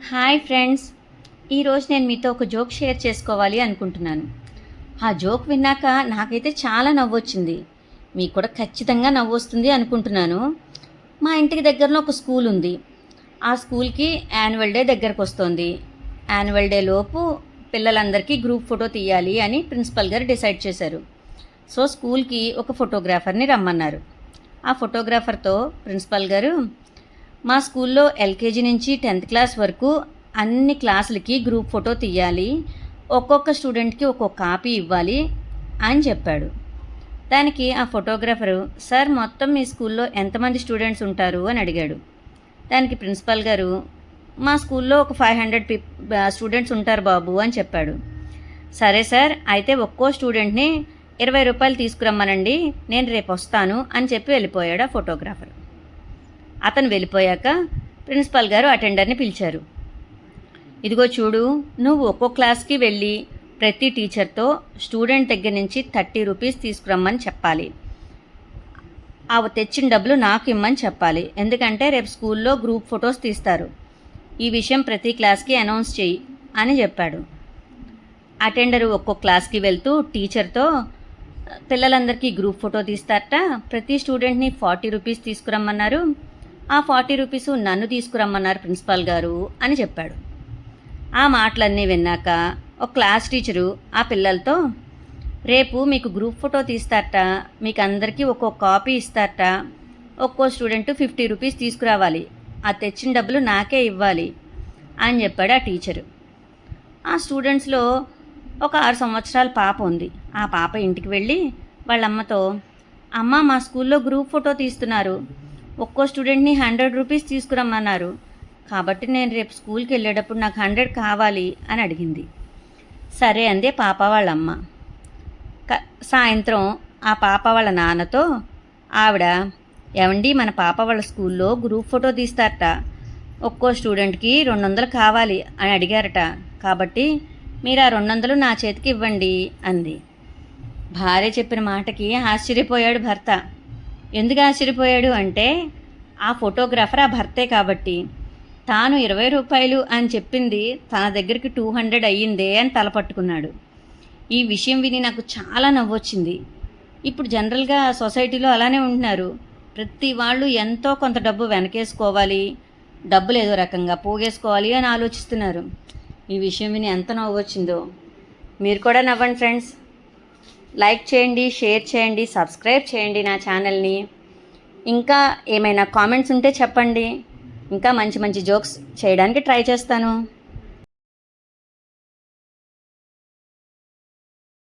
Hi friends, ఈరోజు నేను మీతో ఒక జోక్ షేర్ చేసుకోవాలి అనుకుంటున్నాను. ఆ జోక్ విన్నాక నాకైతే చాలా నవ్వొచ్చింది. మీకు కూడా ఖచ్చితంగా నవ్వొస్తుంది అనుకుంటున్నాను. మా ఇంటికి దగ్గరలో ఒక స్కూల్ ఉంది. ఆ స్కూల్కి యాన్యువల్ డే దగ్గరకు వస్తుంది. యాన్యువల్ డే లోపు పిల్లలందరికీ గ్రూప్ ఫోటో తీయాలి అని ప్రిన్సిపల్ గారు డిసైడ్ చేశారు. సో స్కూల్కి ఒక ఫోటోగ్రాఫర్ని రమ్మన్నారు. ఆ ఫోటోగ్రాఫర్తో ప్రిన్సిపల్ గారు, మా స్కూల్లో ఎల్కేజీ నుంచి 10th క్లాస్ వరకు అన్ని క్లాసులకి గ్రూప్ ఫోటో తీయాలి, ఒక్కొక్క స్టూడెంట్కి ఒక్కొక్క కాపీ ఇవ్వాలి అని చెప్పాడు. దానికి ఆ ఫోటోగ్రాఫరు, సార్ మొత్తం మీ స్కూల్లో ఎంతమంది స్టూడెంట్స్ ఉంటారు అని అడిగాడు. దానికి ప్రిన్సిపల్ గారు, మా స్కూల్లో ఒక 500 స్టూడెంట్స్ ఉంటారు బాబు అని చెప్పాడు. సరే సార్, అయితే ఒక్కో స్టూడెంట్ని 20 రూపాయలు తీసుకురమ్మనండి, నేను రేపు వస్తాను అని చెప్పి వెళ్ళిపోయాడు ఆ ఫోటోగ్రాఫర్. అతను వెళ్ళిపోయాక ప్రిన్సిపల్ గారు అటెండర్ని పిలిచారు. ఇదిగో చూడు, నువ్వు ఒక్కో క్లాస్కి వెళ్ళి ప్రతి టీచర్తో స్టూడెంట్ దగ్గర నుంచి 30 రూపీస్ తీసుకురమ్మని చెప్పాలి. అవి తెచ్చిన డబ్బులు నాకు ఇమ్మని చెప్పాలి, ఎందుకంటే రేపు స్కూల్లో గ్రూప్ ఫొటోస్ తీస్తారు. ఈ విషయం ప్రతి క్లాస్కి అనౌన్స్ చెయ్యి అని చెప్పాడు. అటెండరు ఒక్కో క్లాస్కి వెళ్తూ టీచర్తో, పిల్లలందరికీ గ్రూప్ ఫోటో తీస్తారట, ప్రతి స్టూడెంట్ని 40 రూపీస్ తీసుకురమ్మన్నారు, ఆ 40 రూపీస్ నన్ను తీసుకురమ్మన్నారు ప్రిన్సిపాల్ గారు అని చెప్పాడు. ఆ మాటలన్నీ విన్నాక ఒక క్లాస్ టీచరు ఆ పిల్లలతో, రేపు మీకు గ్రూప్ ఫోటో తీస్తారట, మీకు అందరికీ ఒక్కొక్క కాపీ ఇస్తారట, ఒక్కో స్టూడెంట్ 50 రూపీస్ తీసుకురావాలి, ఆ తెచ్చిన డబ్బులు నాకే ఇవ్వాలి అని చెప్పాడు ఆ టీచరు. ఆ స్టూడెంట్స్లో ఒక 6 సంవత్సరాల పాప ఉంది. ఆ పాప ఇంటికి వెళ్ళి వాళ్ళ అమ్మతో, అమ్మ మా స్కూల్లో గ్రూప్ ఫోటో తీస్తున్నారు, ఒక్కో స్టూడెంట్ని 100 రూపీస్ తీసుకురమ్మన్నారు, కాబట్టి నేను రేపు స్కూల్కి వెళ్ళేటప్పుడు నాకు 100 కావాలి అని అడిగింది. సరే అందే పాప వాళ్ళమ్మ. సాయంత్రం ఆ పాప వాళ్ళ నాన్నతో ఆవిడ, ఏమండి మన పాప వాళ్ళ స్కూల్లో గ్రూప్ ఫోటో తీస్తారట, ఒక్కో స్టూడెంట్కి 200 కావాలి అని అడిగారట, కాబట్టి మీరు ఆ 200 నా చేతికి ఇవ్వండి అంది. భార్య చెప్పిన మాటకి ఆశ్చర్యపోయాడు భర్త. ఎందుకు ఆశ్చర్యపోయాడు అంటే, ఆ ఫోటోగ్రాఫర్ ఆ భర్తే కాబట్టి. తాను 20 రూపాయలు అని చెప్పింది తన దగ్గరికి 200 అయ్యిందే అని తలపట్టుకున్నాడు. ఈ విషయం విని నాకు చాలా నవ్వొచ్చింది. ఇప్పుడు జనరల్గా సొసైటీలో అలానే ఉంటున్నారు. ప్రతి వాళ్ళు ఎంతో కొంత డబ్బు వెనకేసుకోవాలి, డబ్బులు ఏదో రకంగా పోగేసుకోవాలి అని ఆలోచిస్తున్నారు. ఈ విషయం విని ఎంత నవ్వొచ్చిందో. మీరు కూడా నవ్వండి ఫ్రెండ్స్. లైక్ చేయండి, షేర్ చేయండి, సబ్స్క్రైబ్ చేయండి నా ఛానల్ని. ఇంకా ఏమైనా కామెంట్స్ ఉంటే చెప్పండి, ఇంకా మంచి మంచి జోక్స్ చేయడానికి ట్రై చేస్తాను.